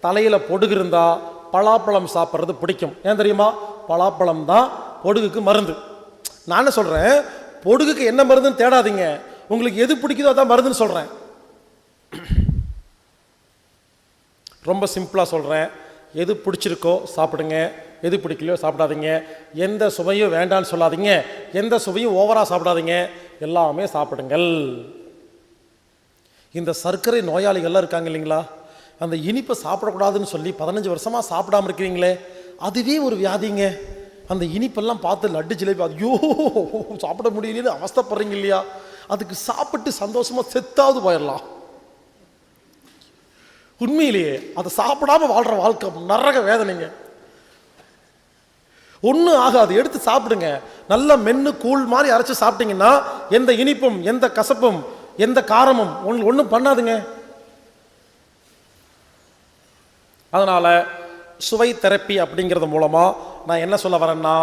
தலையில் பொடுகு இருந்தால் பலாப்பழம் சாப்பிட்றது பிடிக்கும். ஏன் தெரியுமா? பலாப்பழம் தான் பொடுகுக்கு மருந்து. நான் என்ன சொல்கிறேன், பொடுகுக்கு என்ன மருந்துன்னு தேடாதீங்க, உங்களுக்கு எது பிடிக்குதோ அதான் மருந்துன்னு சொல்கிறேன். ரொம்ப சிம்பிளாக சொல்கிறேன், எது பிடிச்சிருக்கோ சாப்பிடுங்க, எது பிடிக்கலையோ சாப்பிடாதீங்க. எந்த சுவையும் வேண்டான்னு சொல்லாதீங்க, எந்த சுவையும் ஓவராக சாப்பிடாதீங்க, எல்லாமே சாப்பிடுங்கள். இந்த சர்க்கரை நோயாளிகள்லாம் இருக்காங்க இல்லைங்களா, அந்த இனிப்பை சாப்பிடக்கூடாதுன்னு சொல்லி 15 வருஷமாக சாப்பிடாமல் இருக்கிறீங்களே, அதுவே ஒரு வியாதிங்க. அந்த இனிப்பெல்லாம் பார்த்து லட்டு ஜிலேபி ஐயோ சாப்பிட முடியலன்னு அவஸ்தைப்படுறீங்க இல்லையா, அதுக்கு சாப்பிட்டு சந்தோஷமாக செத்தாவது போயிடலாம். உண்மையிலேயே அதை சாப்பிடாம வாழ்கிற வாழ்க்கை நரக வேதனைங்க. ஒன்றும் ஆகாது, எடுத்து சாப்பிடுங்க. நல்லா மென்று கூழ் மாதிரி அரைச்சி சாப்பிட்டீங்கன்னா எந்த இனிப்பும் எந்த கசப்பும் எந்த காரமும் ஒன்றும் பண்ணாதுங்க. அதனால் சுவை தெரப்பி அப்படிங்கிறது மூலமாக நான் என்ன சொல்ல வரேன்னா,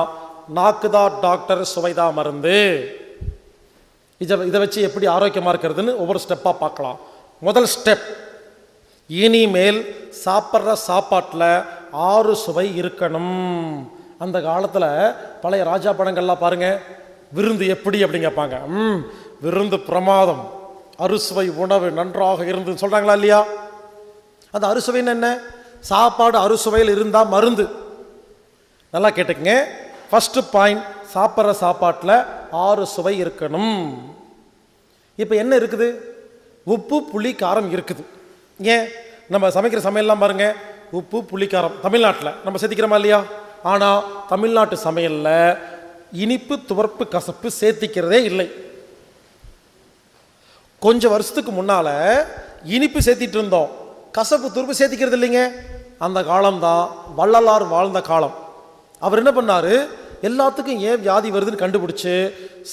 நாக்குதா டாக்டர் சுவைதா மருந்து. இதை வச்சு எப்படி ஆரோக்கியமாக இருக்கிறதுன்னு ஒவ்வொரு ஸ்டெப்பாக பார்க்கலாம். முதல் ஸ்டெப், இனிமேல் சாப்பிட்ற சாப்பாட்டில் 6 சுவை இருக்கணும். அந்த காலத்தில் பழைய ராஜா படங்கள்லாம் பாருங்கள், விருந்து எப்படி அப்படின்னு கேட்பாங்க. விருந்து பிரமாதம், அறுசுவை உணவு நன்றாக இருந்துன்னு சொல்கிறாங்களா இல்லையா? அந்த அறுசுவைன்னு என்ன? சாப்பாடு அறுசுவையில் இருந்தால் மருந்து. நல்லா கேட்டுக்கங்க. ஃபஸ்ட்டு பாயிண்ட், சாப்பிட்ற சாப்பாட்டில் 6 சுவை இருக்கணும். இப்போ என்ன இருக்குது? உப்பு புளி காரம் இருக்குது. ஏன் நம்ம சமைக்கிற சமையல்லாம் பாருங்கள், உப்பு புளி காரம் தமிழ்நாட்டில் நம்ம சேர்த்திக்கிறோமா இல்லையா? ஆனால் தமிழ்நாட்டு சமையலில் இனிப்பு துவர்ப்பு கசப்பு சேர்த்திக்கிறதே இல்லை. கொஞ்சம் வருஷத்துக்கு முன்னால் இனிப்பு சேர்த்திட்டு இருந்தோம், கசப்பு துவர்ப்பு சேர்த்திக்கிறது இல்லைங்க. அந்த காலம்தான் வள்ளலார் வாழ்ந்த காலம். அவர் என்ன பண்ணார், எல்லாத்துக்கும் ஏன் வியாதி வருதுன்னு கண்டுபிடிச்சு,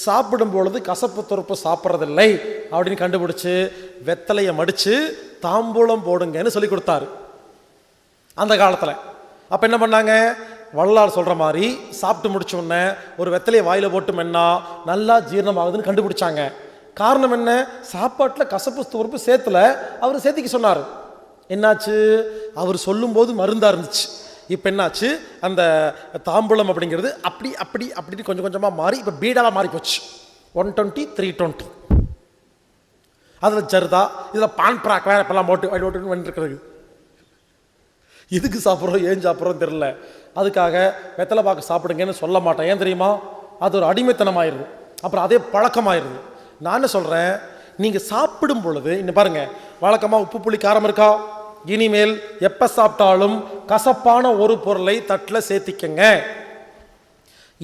சாப்பிடும் பொழுது கசப்பு துவர்ப்பு சாப்பிட்றதில்லை அப்படின்னு கண்டுபிடிச்சு வெத்தலையை மடித்து தாம்பூலம் போடுங்கன்னு சொல்லி கொடுத்தாரு அந்த காலத்தில். அப்போ என்ன பண்ணாங்க, வள்ளலார் சொல்கிற மாதிரி சாப்பிட்டு முடிச்சோடனே ஒரு வெத்தலையை வாயில் போட்டு மென்னா நல்லா ஜீரணமாகுதுன்னு கண்டுபிடிச்சாங்க. காரணம் என்ன? சாப்பாட்டில் கசப்பு துவர்ப்பு சேர்த்துல அவர் சேர்த்திக்க சொன்னார். என்னாச்சு? அவர் சொல்லும்போது மருந்தாக இருந்துச்சு. இப்போ என்னாச்சு, அந்த தாம்பூலம் அப்படிங்கிறது அப்படி அப்படி அப்படின்னு கொஞ்சம் கொஞ்சமாக மாறி இப்போ பீடாவாக மாறி போச்சு. 120 320 அதில் ஜர்தா, இதில் பான் ப்ராக் வேறு இப்பெல்லாம் போட்டு ஓட்டு வந்துருக்கிறது. எதுக்கு சாப்பிட்றோம் ஏன் சாப்பிட்றோம் தெரில. அதுக்காக வெத்தலை பாக்கு சாப்பிடுங்கன்னு சொல்ல மாட்டேன். ஏன் தெரியுமா? அது ஒரு அடிமைத்தனமாயிருது, அப்புறம் அதே பழக்கமாயிருது. நான் என்ன சொல்கிறேன், நீங்கள் சாப்பிடும் பொழுது இன்னும் பாருங்கள், வழக்கமாக உப்பு புளி காரம் இருக்கா? இனிமேல் எப்போ சாப்பிட்டாலும் கசப்பான ஒரு பொருளை தட்டில் சேர்த்திக்கங்க.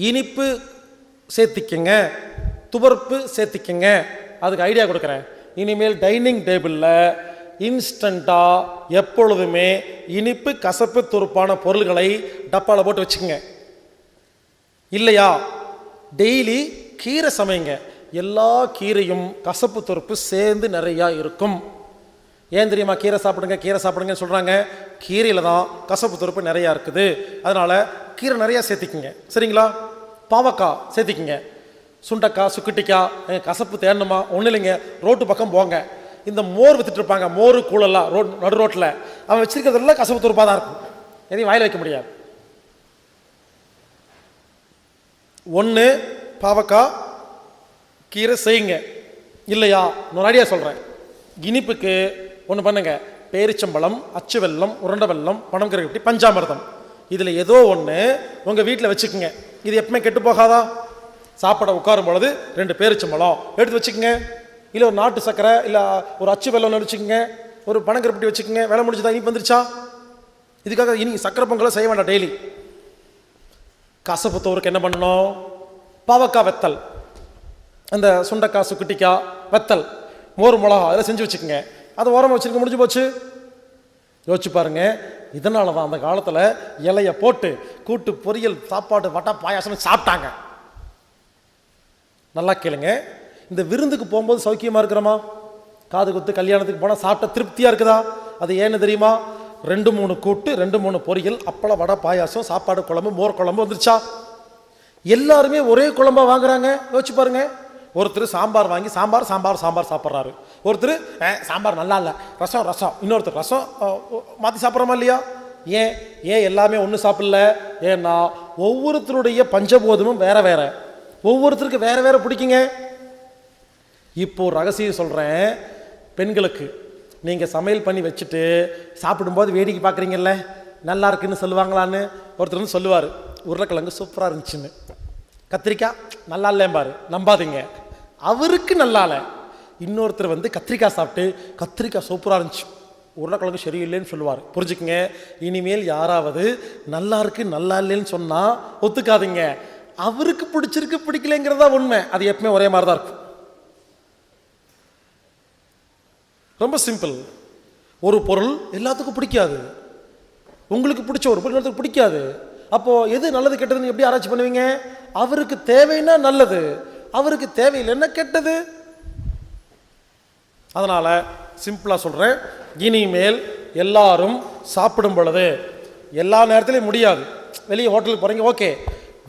இனிப்பு சேர்த்திக்கங்க, துவர்ப்பு சேர்த்திக்கங்க. அதுக்கு ஐடியா கொடுக்குறேன். இனிமேல் டைனிங் டேபிளில் இன்ஸ்டண்ட்டாக எப்பொழுதுமே இனிப்பு கசப்பு துருப்பான பொருள்களை டப்பாவில் போட்டு வச்சுக்கோங்க. இல்லையா, டெய்லி கீரை சமைங்க. எல்லா கீரையும் கசப்பு துருப்பு சேர்ந்து நிறையா இருக்கும். ஏன் தெரியுமா கீரை சாப்பிடுங்க கீரை சாப்பிடுங்கன்னு சொல்கிறாங்க? கீரையில் தான் கசப்பு துருப்பு நிறையா இருக்குது. அதனால் கீரை நிறையா சேர்த்திக்குங்க. சரிங்களா? பாவக்காய் சேர்த்திக்குங்க, சுண்டக்காய் சுக்குட்டிக்காய். கசப்பு தேடணுமா? ஒன்றும் இல்லைங்க, ரோட்டு பக்கம் போங்க, இந்த மோர் வித்துட்டு இருப்பாங்க, மோர் கூழெல்லாம் நடு ரோட்டில். அவன் வச்சிருக்கிறதெல்லாம் கசப்பு துருப்பாக தான் இருக்கும், எதையும் வாயில் வைக்க முடியாது. ஒன்று பாவக்காய் கீரை செய்யுங்க. இல்லையா, இன்னொரு ஐடியா சொல்கிறேன். இனிப்புக்கு ஒன்று பண்ணுங்க, பேரிச்சம்பழம், அச்சு வெல்லம், உருண்டை வெல்லம், பனங்கருப்பட்டி, பஞ்சாமிர்தம், இதில் ஏதோ ஒன்று உங்கள் வீட்டில் வச்சுக்கோங்க. இது எப்பவுமே கெட்டு போகாதா? சாப்பிட உட்காரும் பொழுது 2 பேரிச்சம்பழம் எடுத்து வச்சுக்கோங்க. இல்லை ஒரு நாட்டு சக்கரை, இல்லை ஒரு அச்சு வெல்லம் வச்சுக்கோங்க, ஒரு பனங்கருப்பட்டி வச்சுக்கோங்க. வேலை முடிஞ்சுதா? இனிப்பு வந்துருச்சா? இதுக்காக இனி சக்கரை பொங்கலை செய்ய வேண்டாம். டெய்லி கசப்பு தோருக்கு என்ன பண்ணணும்? பாவக்காய் வெத்தல், அந்த சுண்டக்காய் சுக்குட்டிக்காய் வெத்தல், மோர் மிளகா அதெல்லாம் செஞ்சு வச்சுக்கோங்க. அதை ஓரமாக வச்சுருக்க, முடிஞ்சு போச்சு. யோசிச்சு பாருங்க. இதனால தான் அந்த காலத்தில் இலையை போட்டு கூட்டு பொரியல் சாப்பாடு வட்டா பாயாசம் சாப்பிட்டாங்க. நல்லா கேளுங்க, இந்த விருந்துக்கு போகும்போது சௌக்கியமாக இருக்கிறோமா? காது குத்து கல்யாணத்துக்கு போனால் சாப்பிட்ட திருப்தியாக இருக்குதா? அது ஏன்னு தெரியுமா? 2-3 கூட்டு, 2-3 பொரியல், அப்பளம், வடை, பாயாசம், சாப்பாடு, குழம்பு, மோர் குழம்பு வந்துருச்சா? எல்லாருமே ஒரே குழம்பா வாங்குறாங்க. யோசிச்சு பாருங்க. ஒருத்தர் சாம்பார் வாங்கி சாம்பார் சாம்பார் சாம்பார் சாப்பிட்றாரு, ஒருத்தர் சாம்பார் நல்லா இல்லை, ரசம் ரசம், இன்னொருத்தர் ரசம் மாற்றி சாப்பிட்றோமா இல்லையா? ஏன் ஏன் எல்லாமே ஒன்று சாப்பிடல? ஏன்னா ஒவ்வொருத்தருடைய பஞ்சபோதமும் வேற வேற, ஒவ்வொருத்தருக்கு வேற வேற பிடிக்குங்க. இப்போ ரகசியம் சொல்கிறேன், பெண்களுக்கு நீங்கள் சமையல் பண்ணி வச்சுட்டு சாப்பிடும்போது வேடிக்கை பார்க்குறீங்கல்ல, நல்லா இருக்குன்னு சொல்லுவாங்களான்னு. ஒருத்தர் வந்து சொல்லுவார், உருளைக்கிழங்கு சூப்பராக இருந்துச்சுன்னு, கத்திரிக்காய் நல்லா இல்லைம்பாரு, நம்பாதீங்க, அவருக்கு நல்லா இல்லை. இன்னொருத்தர் வந்து கத்திரிக்காய் சாப்பிட்டு கத்திரிக்காய் சூப்பராக இருந்துச்சு, உருளைக்கிழங்கு சரியில்லைன்னு சொல்லுவார். புரிஞ்சுக்குங்க, இனிமேல் யாராவது நல்லா இருக்கு நல்லா இல்லைன்னு சொன்னால் ஒத்துக்காதீங்க. அவருக்கு பிடிச்சிருக்கு பிடிக்கலைங்கிறதா உண்மை, அது எப்பவுமே ஒரே மாதிரி தான் இருக்கும். ரொம்ப சிம்பிள். ஒரு பொருள் எல்லாத்துக்கும் பிடிக்காது, உங்களுக்கு பிடிச்ச ஒரு பொருள் எல்லாத்துக்கும் பிடிக்காது. அப்போ எது நல்லது கெட்டதுன்னு எப்படி ஆராய்ச்சி பண்ணுவீங்க? அவருக்கு தேவைன்னா நல்லது, அவருக்கு தேவையில்லைன்னா கெட்டது. அதனால சிம்பிளா சொல்றேன், இனிமேல் எல்லாரும் சாப்பிடும் பொழுது, எல்லா நேரத்திலையும் முடியாது, வெளியே ஹோட்டலுக்கு போறீங்க ஓகே,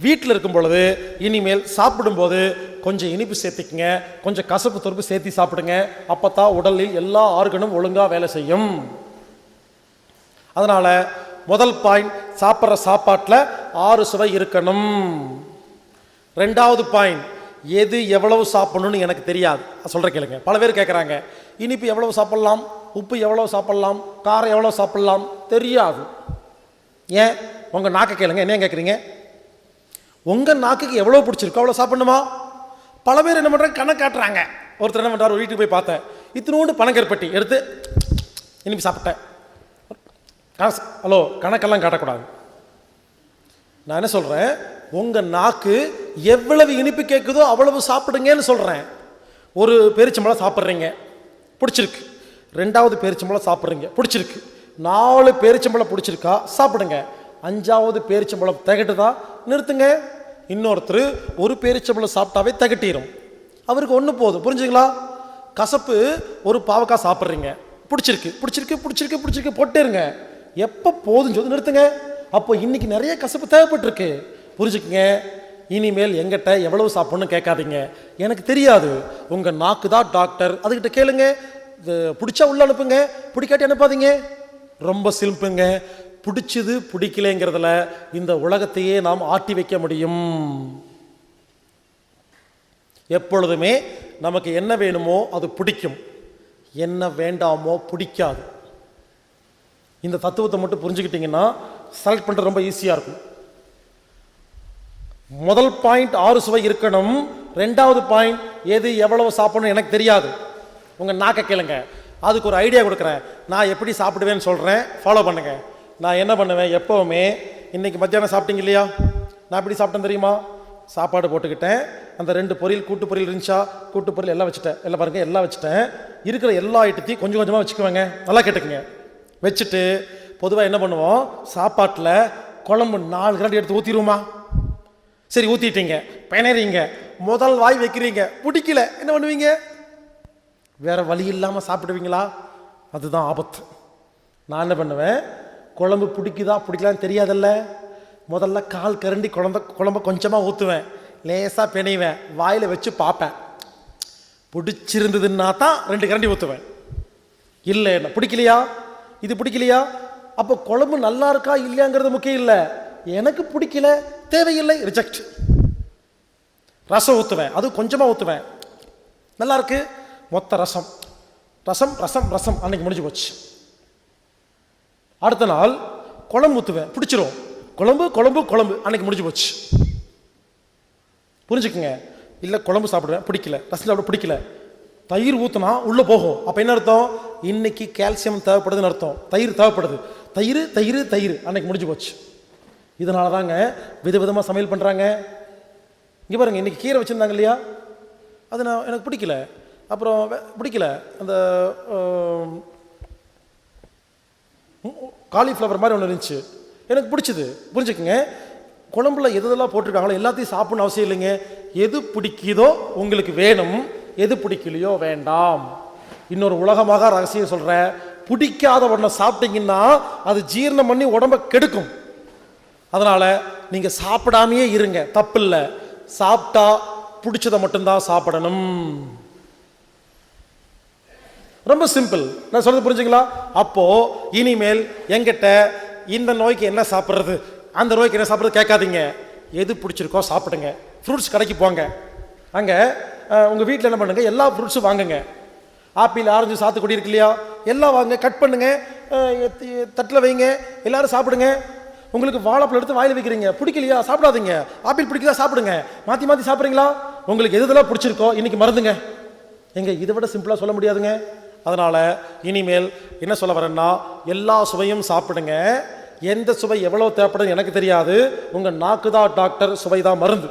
வீட்டில் இருக்கும் பொழுது இனிமேல் சாப்பிடும்போது கொஞ்சம் இனிப்பு சேர்த்துக்குங்க, கொஞ்சம் கசப்பு தொறுப்பு சேர்த்து சாப்பிடுங்க. அப்போத்தான் உடலில் எல்லா ஆர்கனும் ஒழுங்காக வேலை செய்யும். அதனால முதல் பாயிண்ட், சாப்பிட்ற சாப்பாட்டில் 6 சுவை இருக்கணும். 2வது பாயிண்ட், எது எவ்வளவு சாப்பிடணும்னு எனக்கு தெரியாது, சொல்கிற கேளுங்க. பல பேர் கேட்குறாங்க, இனிப்பு எவ்வளவு சாப்பிட்லாம், உப்பு எவ்வளவு சாப்பிட்லாம், காரம் எவ்வளோ சாப்பிட்லாம், தெரியாது. ஏன்? உங்கள் நாக்கை கேளுங்க, என்ன கேட்குறீங்க? உங்கள் நாக்குக்கு எவ்வளோ பிடிச்சிருக்கோ அவ்வளோ சாப்பிடணுமா? பல பேர் என்ன பண்ணுறாங்க, கணக்கு காட்டுறாங்க. ஒருத்தர் என்ன பண்ணுறாரு, ஒரு வீட்டுக்கு போய் பார்த்தேன், இத்தினோண்டு பனங்கருப்பட்டி எடுத்து இனிப்பு சாப்பிட்டேன். ஹலோ, கணக்கெல்லாம் காட்டக்கூடாது. நான் என்ன சொல்கிறேன், உங்கள் நாக்கு எவ்வளவு இனிப்பு கேட்குதோ அவ்வளவு சாப்பிடுங்கன்னு சொல்கிறேன். ஒரு பேரிச்சம்பழம் சாப்பிட்றீங்க, பிடிச்சிருக்கு. 2வது பேரிச்சம்பழம் சாப்பிட்றீங்க, பிடிச்சிருக்கு. 4 பேரிச்சம்பழம் பிடிச்சிருக்கா, சாப்பிடுங்க. 5வது பேரிச்சம்பழம் திகட்டுதா, நிறுத்துங்க. இன்னொருத்தர் ஒரு பேரிச்சம்பழம் சாப்பிட்டாவே திகட்டிடும், அவருக்கு ஒன்று போதும். புரிஞ்சுங்களா? கசப்பு, ஒரு பாவக்காய் சாப்பிட்றீங்க, பிடிச்சிருக்கு பிடிச்சிருக்கு பிடிச்சிருக்கு பிடிச்சிருக்கு போட்டேருங்க, எப்போ போதுன்னு சொல்லி நிறுத்துங்க. அப்போ இன்னைக்கு நிறைய கசப்பு தேவைப்பட்டிருக்கு. புரிஞ்சுக்குங்க, இனிமேல் எங்கிட்ட எவ்வளவு சாப்பிடணும்னு கேட்காதீங்க, எனக்கு தெரியாது. உங்கள் நாக்கு தான் டாக்டர், அதுக்கிட்ட கேளுங்க. பிடிச்சா உள்ள அனுப்புங்க, பிடிக்காட்டி அனுப்பாதீங்க. ரொம்ப சிம்பிளுங்க. பிடிச்சது பிடிக்கலைங்கிறதுல இந்த உலகத்தையே நாம் ஆட்டி வைக்க முடியும். எப்பொழுதுமே நமக்கு என்ன வேணுமோ அது பிடிக்கும், என்ன வேண்டாமோ பிடிக்காது. இந்த தத்துவத்தை மட்டும் புரிஞ்சுக்கிட்டீங்கன்னா செலக்ட் பண்ணுறது ரொம்ப ஈஸியாக இருக்கும். முதல் பாயிண்ட் 6 சுவை இருக்கணும். 2வது பாயிண்ட், எது எவ்வளவு சாப்பிடணும் எனக்கு தெரியாது. உங்கள் நாக்கை கேளுங்க, அதுக்கு ஒரு ஐடியா கொடுக்குறேன். நான் எப்படி சாப்பிடுவேன்னு சொல்கிறேன், ஃபாலோ பண்ணுங்க. நான் என்ன பண்ணுவேன், எப்போவுமே இன்றைக்கி மத்தியானம் சாப்பிட்டீங்க இல்லையா, நான் எப்படி சாப்பிட்டேன் தெரியுமா? சாப்பாடு போட்டுக்கிட்டேன், அந்த 2 பொரியல், கூட்டு பொரியல் இருந்துச்சா, கூட்டு பொரியல் எல்லாம் வச்சுட்டேன், எல்லாம் பாருங்கள் எல்லாம் வச்சுட்டேன். இருக்கிற எல்லா ஐட்டத்தையும் கொஞ்சம் கொஞ்சமாக வச்சுக்குவேங்க, நல்லா கேட்டுக்குங்க. வச்சுட்டு பொதுவாக என்ன பண்ணுவோம், சாப்பாட்டில் குழம்பு 4 கரண்டி எடுத்து ஊற்றிடுவோமா? சரி ஊற்றிட்டீங்க, பிணைறீங்க, முதல் வாய் வைக்கிறீங்க, பிடிக்கல, என்ன பண்ணுவீங்க? வேற வழி இல்லாமல் சாப்பிடுவீங்களா? அதுதான் ஆபத்து. நான் என்ன பண்ணுவேன், குழம்பு பிடிக்குதா பிடிக்கலான்னு தெரியாதல்ல, முதல்ல 1/4 கரண்டி குழம்ப கொஞ்சமாக ஊற்றுவேன், லேசாக பிணைவேன், வாயில் வச்சு பார்ப்பேன், பிடிச்சிருந்ததுன்னா தான் 2 கரண்டி ஊற்றுவேன். இல்லை என்ன பிடிக்கலையா, இது பிடிக்கலையா, அப்போ குழம்பு நல்லா இருக்கா இல்லையாங்கிறது முக்கியம் இல்லை, எனக்கு பிடிக்கல, தேவையில்லை, ரிஜெக்ட். ரசம் ஊற்றுவேன், அது கொஞ்சமாக ஊற்றுவேன், நல்லா இருக்கு, மொத்த ரசம் ரசம் ரசம் ரசம், அன்னைக்கு முடிஞ்சு போச்சு. அடுத்த நாள் குழம்பு ஊற்றுவேன், பிடிச்சிரும், குழம்பு குழம்பு குழம்பு, அன்னைக்கு முடிஞ்சு போச்சு. புரிஞ்சுக்குங்க. இல்லை குழம்பு சாப்பிடுவேன், பிடிக்கல, ரசம் சாப்பிட பிடிக்கல, தயிர் ஊற்றினா உள்ளே போகும், அப்போ என்ன அர்த்தம், இன்னைக்கு கால்சியம் தேவைப்படுதுன்னு அர்த்தம், தயிர் தேவைப்படுது, தயிர் தயிர் தயிர், அன்னைக்கு முடிஞ்சு போச்சு. இதனால தாங்க விதவிதமாக சமையல் பண்ணுறாங்க. இங்கே பாருங்க, இன்றைக்கி கீரை வச்சுருந்தாங்க இல்லையா, அது நான் எனக்கு பிடிக்கல, அப்புறம் பிடிக்கல, அந்த காலிஃப்ளவர் மாதிரி ஒன்று இருந்துச்சு, எனக்கு பிடிச்சிது. புரிஞ்சுக்குங்க, குழம்புல எதெல்லாம் போட்டிருக்காங்களோ எல்லாத்தையும் சாப்பிடணும் அவசியம் இல்லைங்க. எது பிடிக்குதோ உங்களுக்கு வேணும், எது பிடிக்கலையோ வேண்டாம். இன்னொரு உலகமாக ரகசியம் சொல்கிறேன், பிடிக்காத ஒன்றை சாப்பிட்டீங்கன்னா அது ஜீரணம் பண்ணி உடம்பை கெடுக்கும். அதனால் நீங்கள் சாப்பிடாமையே இருங்க, தப்பு இல்லை. சாப்பிட்டா பிடிச்சதை மட்டும்தான் சாப்பிடணும். ரொம்ப சிம்பிள். நான் சொல்றது புரிஞ்சுங்களா? அப்போ இனிமேல் எங்கிட்ட இந்த நோய்க்கு என்ன சாப்பிட்றது, அந்த நோய்க்கு என்ன சாப்பிட்றது கேட்காதீங்க. எது பிடிச்சிருக்கோ சாப்பிடுங்க. ஃப்ரூட்ஸ் கடைக்கு போங்க, அங்கே உங்கள் வீட்டில் என்ன பண்ணுங்க, எல்லா ஃப்ரூட்ஸும் வாங்குங்க. ஆப்பிள், ஆரஞ்சு, சாத்துக்குடி இருக்கு இல்லையா, எல்லாம் வாங்க, கட் பண்ணுங்க, தட்டில் வைங்க, எல்லாரும் சாப்பிடுங்க. உங்களுக்கு வாழைப்பழம் எடுத்து வாயில் வைக்கிறீங்க, பிடிக்கலையா சாப்பிடாதீங்க. ஆப்பிள் பிடிக்குதா சாப்பிடுங்க. மாற்றி மாற்றி சாப்பிட்றீங்களா, உங்களுக்கு எதுலாம் பிடிச்சிருக்கோ இன்னைக்கு மறந்துங்க. எங்க இதை விட சிம்பிளாக சொல்ல முடியாதுங்க. அதனால் இனிமேல் என்ன சொல்ல வரேன்னா, எல்லா சுவையும் சாப்பிடுங்க. எந்த சுவை எவ்வளோ தேவைப்படுது எனக்கு தெரியாது. உங்கள் நாக்கு தான் டாக்டர், சுவை தான் மருந்து.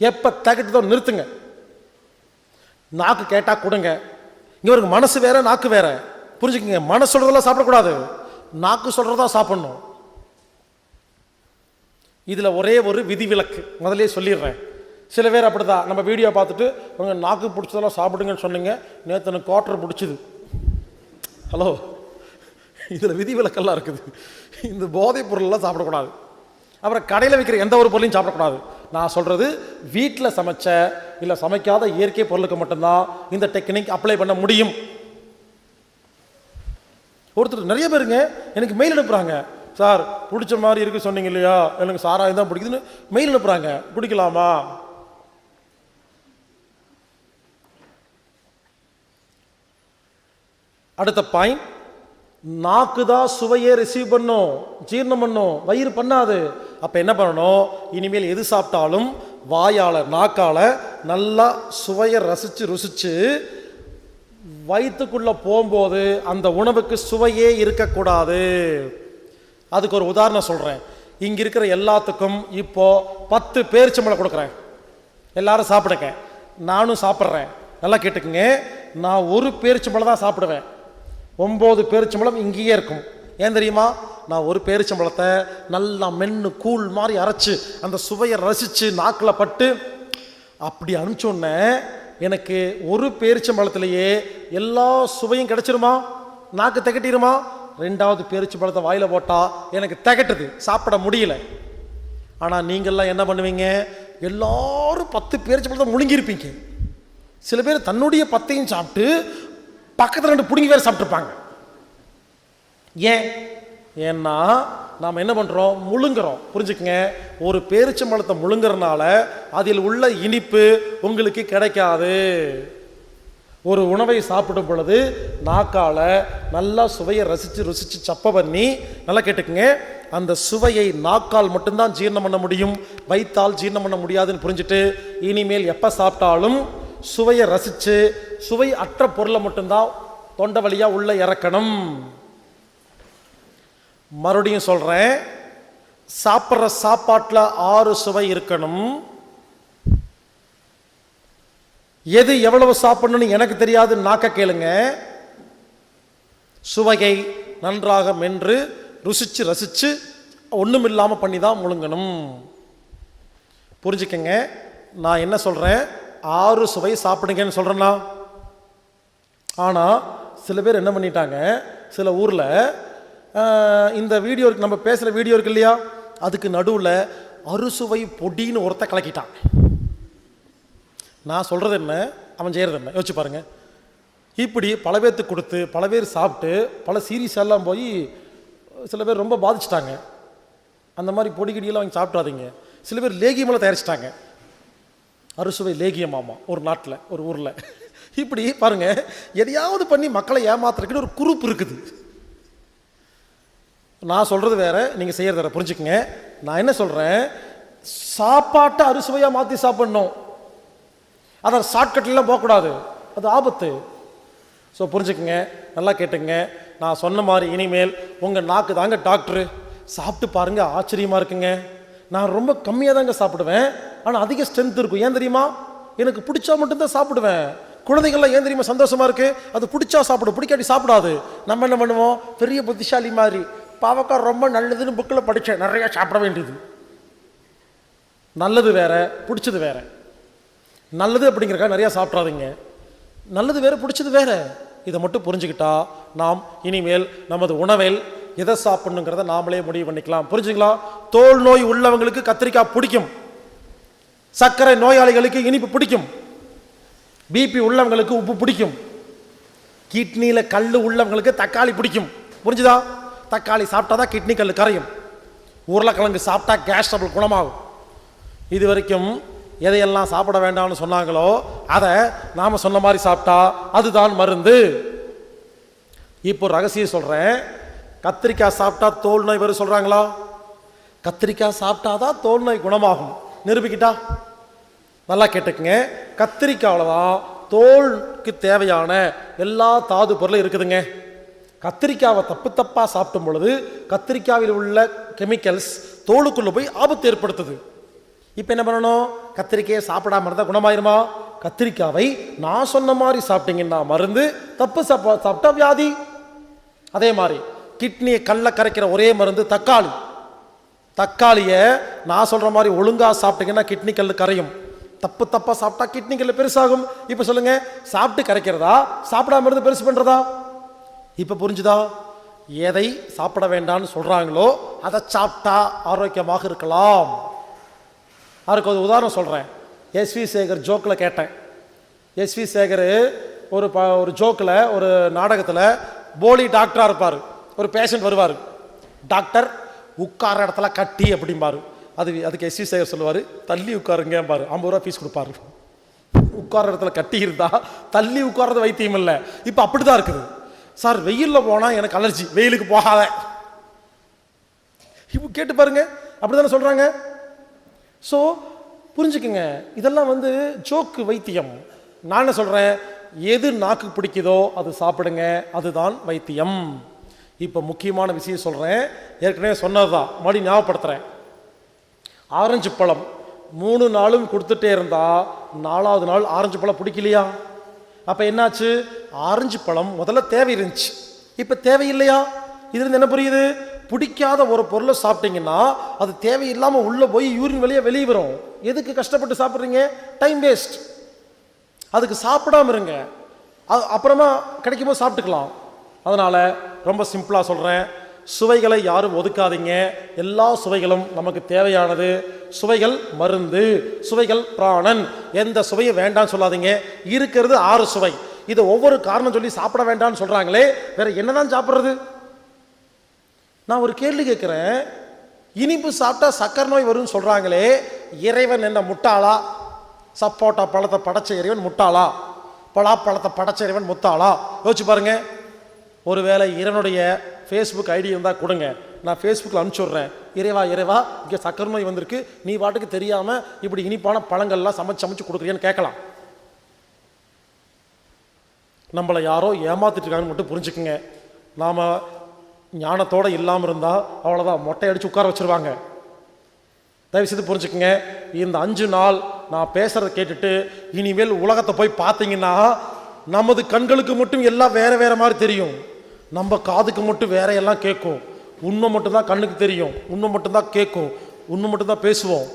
எப்போ தகட்டுதோ நிறுத்துங்க. நாக்கு கேட்டால் கொடுங்க. இங்கே ஒரு மனசு வேற, நாக்கு வேற, புரிஞ்சுக்கங்க. மனசு சொல்கிறதெல்லாம் சாப்பிடக்கூடாது, நாக்கு சொல்கிறதா சாப்பிடணும். இதில் ஒரே ஒரு விதிவிலக்கு முதலே சொல்லிடுறேன். சில பேர் அப்படிதான் நம்ம வீடியோ பார்த்துட்டு உங்கள் நாக்கு பிடிச்சதெல்லாம் சாப்பிடுங்கன்னு சொன்னீங்க, நேற்று எனக்கு குவார்டர் பிடிச்சிது. ஹலோ, இதில் விதிவிலக்கெல்லாம் இருக்குது. இந்த போதைப் பொருளெல்லாம் சாப்பிடக்கூடாது. அப்புறம் கடையில் விற்கிற எந்த ஒரு பொருளையும் சாப்பிடக்கூடாது. நான் சொல்கிறது வீட்டில் சமைச்ச இல்லை சமைக்காத இயற்கை பொருளுக்கு மட்டும்தான் இந்த டெக்னிக் அப்ளை பண்ண முடியும். ஒருத்தர் நிறைய பேருங்க எனக்கு மெயில் அனுப்புகிறாங்க, சார் பிடிச்ச மாதிரி இருக்குது சொன்னீங்க இல்லையா, எனக்கு சாராயம் தான் பிடிக்குதுன்னு மெயில் அனுப்புகிறாங்க. பிடிக்கலாமா? அடுத்த பாயிண்ட், நாக்கு தான் சுவையை ரிசீவ் பண்ணும், ஜீரணம் பண்ணும், வயிறு பண்ணாது. அப்போ என்ன பண்ணணும், இனிமேல் எது சாப்பிட்டாலும் வாயால் நாக்கால் நல்லா சுவையை ரசித்து ருசித்து வயிற்றுக்குள்ளே போகும்போது அந்த உணவுக்கு சுவையே இருக்கக்கூடாது. அதுக்கு ஒரு உதாரணம் சொல்கிறேன். இங்கே இருக்கிற எல்லாத்துக்கும் இப்போது 10 பேரிச்சம்பழம் கொடுக்குறேன், எல்லாரும் சாப்பிடுங்க. நானும் சாப்பிட்றேன், நல்லா கேட்டுக்குங்க. நான் ஒரு பேரிச்சம்பழம் தான் சாப்பிடுவேன், 9 பேரிச்சம்பழம் இங்கேயே இருக்கும். ஏன் தெரியுமா? நான் ஒரு பேரிச்சம்பழத்தை நல்லா மென்று கூழ் மாதிரி அரைச்சி அந்த சுவையை ரசித்து நாக்கில் பட்டு அப்படி அனுப்பிச்சோன்னே எனக்கு ஒரு பேரிச்சம்பழத்திலேயே எல்லா சுவையும் கிடைச்சிருமா, நாக்கு திகட்டிருமா? 2வது பேரிச்சம்பழத்தை வாயில் போட்டால் எனக்கு திகட்டுது, சாப்பிட முடியல. ஆனால் நீங்கள்லாம் என்ன பண்ணுவீங்க, எல்லாரும் 10 பேரிச்சம்பழத்தை முழுங்கியிருப்பீங்க. சில பேர் தன்னுடைய 10ஐயும் சாப்பிட்டு பக்கத்தில் 2 புடுங்கி வேறு சாப்பிட்ருப்பாங்க. ஏன்னா நாம் என்ன பண்ணுறோம், முழுங்குறோம். புரிஞ்சுக்கங்க, ஒரு பேரிச்சம்பழத்தை முழுங்குறதுனால அதில் உள்ள இனிப்பு உங்களுக்கு கிடைக்காது. ஒரு உணவை சாப்பிடும் பொழுது நாக்கால் நல்லா சுவையை ரசித்து ருசித்து சப்ப பண்ணி, நல்லா கேட்டுக்குங்க, அந்த சுவையை நாக்கால் மட்டும்தான் ஜீரணம் பண்ண முடியும், வயிற்றால் ஜீரணம் பண்ண முடியாதுன்னு புரிஞ்சுட்டு இனிமேல் எப்போ சாப்பிட்டாலும் சுவையை ரசித்து சுவை அற்ற பொருளை மட்டும்தான் தொண்டை வழியாக உள்ள இறக்கணும். மறுபடியும் சொல்கிறேன், சாப்பிட்ற சாப்பாட்டில் 6 சுவை இருக்கணும். எது எவ்வளவு சாப்பிடணும்னு எனக்கு தெரியாது, நாக்க கேளுங்க. சுவையை நன்றாக மென்று ருசித்து ரசித்து ஒன்றும் இல்லாமல் பண்ணி தான் முழுங்கணும். புரிஞ்சுக்கங்க, நான் என்ன சொல்கிறேன், 6 சுவை சாப்பிடுங்கன்னு சொல்கிறேன்னா. ஆனால் சில பேர் என்ன பண்ணிட்டாங்க, சில ஊரில் இந்த வீடியோ இருக்கு, நம்ம பேசுகிற வீடியோ இருக்கு இல்லையா, அதுக்கு நடுவில் அறுசுவை பொடின்னு ஒருத்த கலக்கிட்டான். நான் சொல்கிறது என்ன, அவன் செய்கிறது என்ன, யோசிச்சு பாருங்கள். இப்படி பல பேர்த்துக்கு கொடுத்து பல பேர் சாப்பிட்டு பல சீரியஸ் எல்லாம் போய் சில பேர் ரொம்ப பாதிச்சிட்டாங்க. அந்த மாதிரி பொடிக்கடியெல்லாம் வாங்கி சாப்பிட்றாதீங்க. சில பேர் லேகியமெல்லாம் தயாரிச்சிட்டாங்க, அறுசுவை லேகியமாமா ஒரு நாட்டில் ஒரு ஊரில். இப்படி பாருங்கள், எதையாவது பண்ணி மக்களை ஏமாத்துறதுக்குன்னு ஒரு குரூப் இருக்குது. நான் சொல்கிறது வேற, நீங்கள் செய்கிறது வேற. புரிஞ்சுக்கங்க, நான் என்ன சொல்கிறேன், சாப்பாட்டை அறுசுவையாக மாற்றி சாப்பிடணும், அதை ஷார்ட்கட்லாம் போகக்கூடாது, அது ஆபத்து. ஸோ புரிஞ்சுக்குங்க, நல்லா கேட்டுங்க. நான் சொன்ன மாதிரி இனிமேல் உங்கள் நாக்கு தாங்க டாக்டரு, சாப்பிட்டு பாருங்கள், ஆச்சரியமாக இருக்குங்க. நான் ரொம்ப கம்மியாக தாங்க சாப்பிடுவேன், ஆனால் அதிக ஸ்ட்ரென்த் இருக்கும். ஏன் தெரியுமா, எனக்கு பிடிச்சா மட்டும்தான் சாப்பிடுவேன். குழந்தைகள்லாம் ஏன் தெரியுமா சந்தோஷமாக இருக்குது, அது பிடிச்சா சாப்பிடும், பிடிக்காட்டி சாப்பிடாது. நம்ம என்ன பண்ணுவோம், பெரிய புத்திசாலி மாதிரி, பாவக்காய் ரொம்ப நல்லதுன்னு புக்கில் படித்தேன், நிறையா சாப்பிட வேண்டியது. நல்லது வேற, பிடிச்சது வேற. நல்லது அப்படிங்கிறக்கா நிறையா சாப்பிட்றாதீங்க, நல்லது வேற, பிடிச்சது வேற. இதை மட்டும் புரிஞ்சுக்கிட்டா நாம் இனிமேல் நமது உணவில் எதை சாப்பிடணுங்கிறத நாமளே முடிவு பண்ணிக்கலாம். புரிஞ்சுங்களா? தோல் நோய் உள்ளவங்களுக்கு கத்திரிக்காய் பிடிக்கும், சர்க்கரை நோயாளிகளுக்கு இனிப்பு பிடிக்கும், பிபி உள்ளவங்களுக்கு உப்பு பிடிக்கும். கிட்னியில் கல் உள்ளவங்களுக்கு தக்காளி பிடிக்கும், புரிஞ்சுதா? தக்காளி சாப்பிட்டா தான் கிட்னி கல் கரையும். உருளைக்கிழங்கு சாப்பிட்டா கேஸ் ட்ரபிள் குணமாகும். இது வரைக்கும் எதையெல்லாம் சாப்பிட வேண்டாம்னு சொன்னாங்களோ அதை நாம் சொன்ன மாதிரி சாப்பிட்டா அதுதான் மருந்து. இப்போ ரகசியம் சொல்கிறேன். கத்திரிக்காய் சாப்பிட்டா தோல் நோய் வரும் சொல்கிறாங்களா? கத்திரிக்காய் சாப்பிட்டாதான் தோல் நோய் குணமாகும். நிரூபிக்கிட்டா? நல்லா கேட்டுக்குங்க. கத்திரிக்காயில் தான் தோலுக்கு தேவையான எல்லா தாது பொருளும் இருக்குதுங்க. கத்திரிக்காவை தப்பாக சாப்பிடும் பொழுது கத்திரிக்காவில் உள்ள கெமிக்கல்ஸ் தோலுக்குள்ளே போய் ஆபத்து ஏற்படுத்துது. இப்போ என்ன பண்ணணும்? கத்திரிக்காயை சாப்பிடாம இருந்தால் குணமாயிருமா? கத்திரிக்காவை நான் சொன்ன மாதிரி சாப்பிட்டீங்கன்னா மருந்து, தப்பு சாப்பிட்டா வியாதி. அதே மாதிரி கிட்னியை கல்ல கரைக்கிற ஒரே மருந்து தக்காளி. தக்காளியை நான் சொல்கிற மாதிரி ஒழுங்காக சாப்பிட்டீங்கன்னா கிட்னி கல் கரையும். தப்பாக சாப்பிட்டா கிட்னி கல் பெருசாகும். இப்போ சொல்லுங்க, சாப்பிட்டு கரைக்கிறதா சாப்பிடாம இருந்து பெருசு பண்ணுறதா? இப்போ புரிஞ்சுதா? எதை சாப்பிட வேண்டாம்னு சொல்கிறாங்களோ அதை சாப்பிட்டா ஆரோக்கியமாக இருக்கலாம். அதுக்கு ஒரு உதாரணம் சொல்கிறேன். எஸ்வி சேகர் ஜோக்கில் கேட்டேன். எஸ்வி சேகர் ஒரு ஜோக்கில் ஒரு நாடகத்தில் போலி டாக்டராக இருப்பார். ஒரு பேஷண்ட் வருவார், டாக்டர் உட்கார இடத்துல கட்டி அப்படிம்பாரு. அதுக்கு எஸ்வி சேகர் சொல்லுவார், தள்ளி உட்காருங்கம்பாரு. 50 ரூபா ஃபீஸ் கொடுப்பாரு. உட்கார இடத்துல கட்டி இருந்தா தள்ளி உட்கார்றது வைத்தியம் இல்லை. இப்போ அப்படி தான் இருக்குது. சார் வெயிலில் போனால் எனக்கு அலர்ஜி, வெயிலுக்கு போகாத. இப்போ கேட்டு பாருங்க, அப்படி தானே சொல்கிறாங்க. ஸோ புரிஞ்சுக்குங்க, இதெல்லாம் ஜோக்கு வைத்தியம். நான் என்ன சொல்கிறேன், எது நாக்கு பிடிக்குதோ அது சாப்பிடுங்க, அதுதான் வைத்தியம். இப்போ முக்கியமான விஷயம் சொல்கிறேன். ஏற்கனவே சொன்னதுதான், மறுபடியும் ஞாபகப்படுத்துகிறேன். ஆரஞ்சு பழம் 3 நாளும் கொடுத்துட்டே இருந்தால் 4வது நாள் ஆரஞ்சு பழம் பிடிக்கலையா? அப்போ என்னாச்சு? ஆரஞ்சு பழம் முதல்ல தேவை இருந்துச்சு, இப்போ தேவையில்லையா? இதுலேருந்து என்ன புரியுது? பிடிக்காத ஒரு பொருளை சாப்பிட்டீங்கன்னா அது தேவையில்லாமல் உள்ளே போய் யூரின் வெளியே வரும். எதுக்கு கஷ்டப்பட்டு சாப்பிட்றீங்க? Time waste. அதுக்கு சாப்பிடாம இருங்க, அப்புறமா கிடைக்கும்போது சாப்பிட்டுக்கலாம். அதனால் ரொம்ப சிம்பிளாக சொல்கிறேன், சுவைகளை யாரும் ஒதுக்காதீங்க. எல்லா சுவைகளும் நமக்கு தேவையானது. சுவைகள் மருந்து, சுவைகள் பிராணன். எந்த சுவையை வேண்டாம்னு சொல்லாதீங்க. இருக்கிறது 6 சுவை. இதை ஒவ்வொரு காரணம் சொல்லி சாப்பிட வேண்டாம்னு சொல்கிறாங்களே, வேற என்னதான் சாப்பிட்றது? நான் ஒரு கேள்வி கேட்குறேன். இனிப்பு சாப்பிட்டா சக்கரை நோய் வரும்னு சொல்கிறாங்களே, இறைவன் என்ன முட்டாளா? சப்போட்டா பழத்தை படைச்ச இறைவன் முட்டாளா? பலாப்பழத்தை படைச்ச இறைவன் முட்டாளா? யோசிச்சு பாருங்க. ஒருவேளை இறைவனுடைய ஃபேஸ்புக் ஐடி இருந்தால் கொடுங்க, நான் ஃபேஸ்புக்கில் அனுப்பிச்சுட்றேன். இறைவா இங்கே சக்கரை நோய் வந்திருக்கு, நீ பாட்டுக்கு தெரியாமல் இப்படி இனிப்பான பழங்கள்லாம் சமைச்சு கொடுக்குறியான்னு கேட்கலாம். நம்மளை யாரோ ஏமாத்திட்டு இருக்காங்கன்னு மட்டும் புரிஞ்சுக்குங்க. நாம் ஞானத்தோடு இல்லாமல் இருந்தால் அவ்வளோதான், மொட்டை அடித்து உட்கார வச்சுருவாங்க. தயவுசெய்து புரிஞ்சுக்குங்க. இந்த 5 நாள் நான் பேசுகிறத கேட்டுட்டு இனிமேல் உலகத்தை போய் பார்த்தீங்கன்னா நமது கண்களுக்கு மட்டும் எல்லாம் வேற மாதிரி தெரியும், நம்ம காதுக்கு மட்டும் வேற எல்லாம் கேட்கும். உண்மை மட்டும்தான் கண்ணுக்கு தெரியும், உண்மை மட்டும்தான் கேட்கும், உண்மை மட்டும்தான் பேசுவோம்.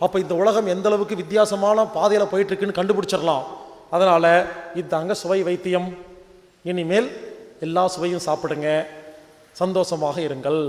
அப்போ இந்த உலகம் எந்த அளவுக்கு வித்தியாசமான பாதையில் போயிட்டுருக்குன்னு கண்டுபிடிச்சிடலாம். அதனால் இதாங்க சுவை வைத்தியம். இனிமேல் எல்லா சுவையும் சாப்பிடுங்க, சந்தோஷமாக இருங்கள்.